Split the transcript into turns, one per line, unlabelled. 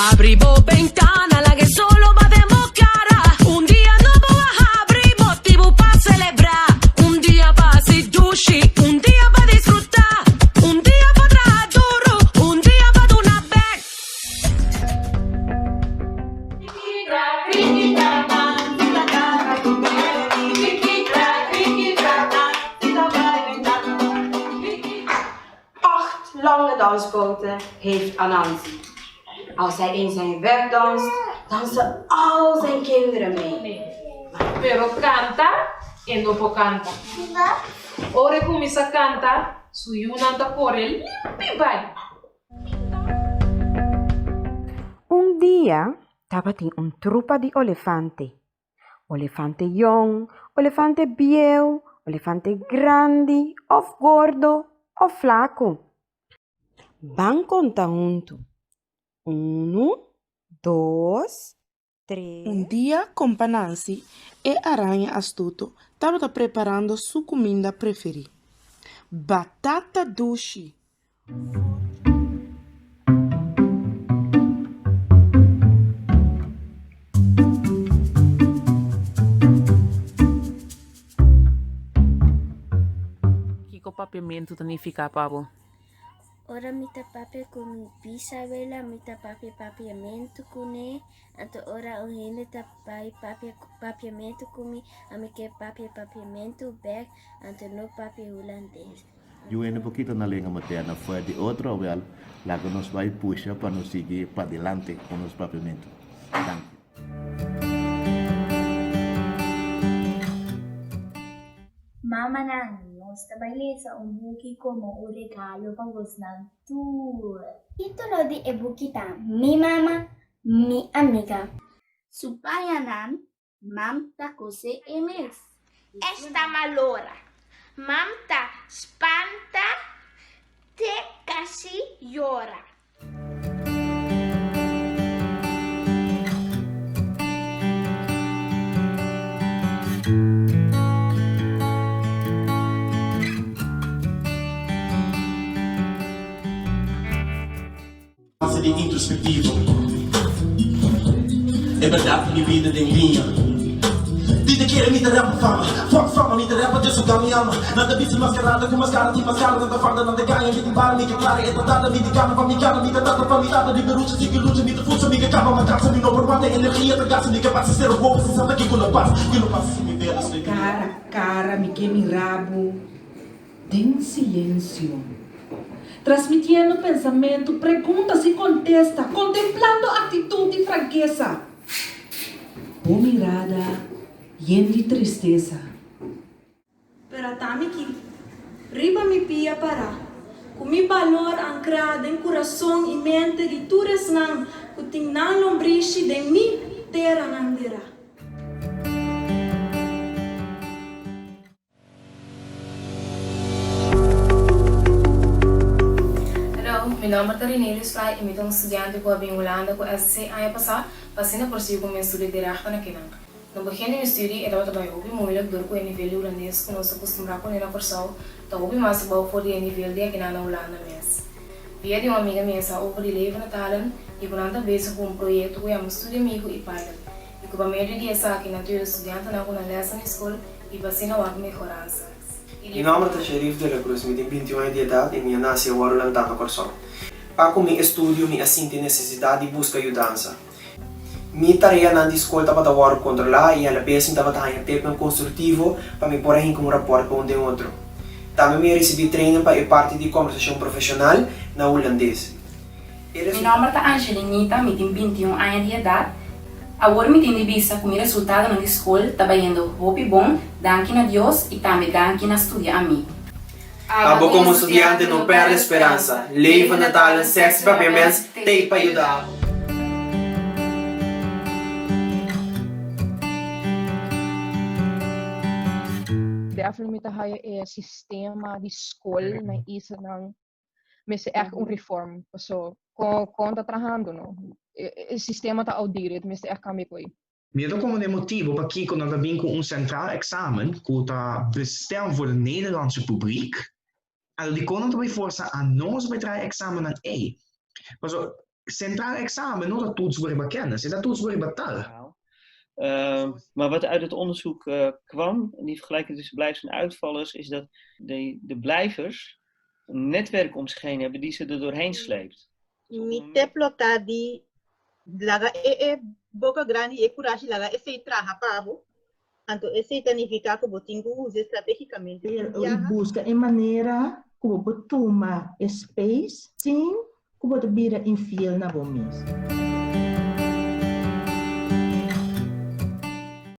Abrivo ventana la que solo podemos cara. Un día no voy a abrir motivo para celebrar. Un día para si dushi, un día para disfrutar. Un día para trabajar duro, un día para una back.
Lange danspoten heeft Anansi. Als hij in zijn werk danst, dansen al zijn kinderen mee.
Pero canta e dopo canta. Ora comincia a canta, su yunanta corre limpi vai.
Un día estaba un trupa de elefante. Elefante jong, elefante viejo, elefante grande, of gordo, of flaco. Van contar junto. 1, 2, 3.
Um dia, com Panansi e Aranha Astuto estava preparando sua comida preferida. Batata doce.
Kiko papiamento tanifica pabo.
Ora mita papi kung bisa vela mita papiamento kune anto ora ohene tapai papiamento kumi amike papiamento back anto no papi holandês.
Eu ainda pouquinho na língua materna foi de outra well, lá que nos vai puxar para nos seguir para adelante com os papiamentos. Thank you.
Mama Nangos, tabay sa umbuki ko mo o regalo pang ng tour. Ito lo di ebukita, mi mama, mi amiga. Subayanan, mam ta kose emes.
Esta malora, mam ta spanta, te casi llora.
De introspectivo. É verdade que minha vida tem linha. Diz que me rapa fama, fama me rapa, Deus o me ama. Nada vice mascarada, com mascara, de mascara, nada farda, nada ganha, me embara, me clara, é tratada, me de cama, me cara, me tratada, pra me dada, de berucha, de luta, me fuça, me acaba, matança, me não permite, energia, da gás, me capaz de ser o povo, se sabe que não passa, se me vê,
Cara, me queime rabo. Tem silêncio. Transmitindo pensamento, perguntas e contesta, contemplando atitude e franqueza. Boa mirada, llena de tristeza.
Pero tami que riba mi pia para, com mi valor ancrado em coração e mente de turas nang, kuting nang lombrishi de mi terra nang dira.
Meu nome é Rinelis Fly e eu sou estudante com a Holanda com SC ano passado, passando por si com meu estudo de direito na Kinang. No begin do estudo, eu estava muito moeilijk door com o nível holandês, que nós acostumamos com a porção, então eu mais bom for o nível de aqui na Holanda mesmo. Via de uma amiga minha over de Levende Talen e com anda bezig com projeto que é estudo amigo e pilot. E com a média de essa aqui na tua estudante na com a lesson na escola e passando a melhorança.
Meu nome é Sherif de la Cruz, tenho 21 anos de idade e minha nasce agora lá na Corsão. Para com meu estudo, me sinto necessidade de buscar ajuda. Minha tarefa na escola estava a controlar e ela pensa que estava a ter um construtivo para me pôr em um rapport com um outro. Também me recebi treino para parte de conversação profissional na holandês.
Meu nome é Angelinita, tenho 21 anos de idade. Agora me tenho vista com o resultado na escola, trabalhando hobby bom, danke a Deus e também danke na estudar a mim.
Abo como estudante não perde esperança. Levende Talen Papiaments tem para ajudar.
Därför mitt ha är sistema de escola na isa ng mas é reform so conta trabajando no o sistema tá audit mas é kami ko.
Meer ook om een motief op kijken naar de winkel een centraal examen, dat bestemd voor de Nederlandse publiek. En die konden erbij voorstellen aan ons bij examen aan E. Maar zo, centraal examen, nog dat toets worden kennis, is dat toets worden betalen.
Maar wat uit het onderzoek kwam, die vergelijking tussen blijvers en uitvallers, is dat de blijvers een netwerk om zich heen hebben die ze er doorheen sleept.
Mite plota di laga boca grande e coragem laga esse traha pavo. Anto esse significa que botingo use estrategicamente.
Ele busca em maneira como toma space, sim, como bira infiel na bom mesmo.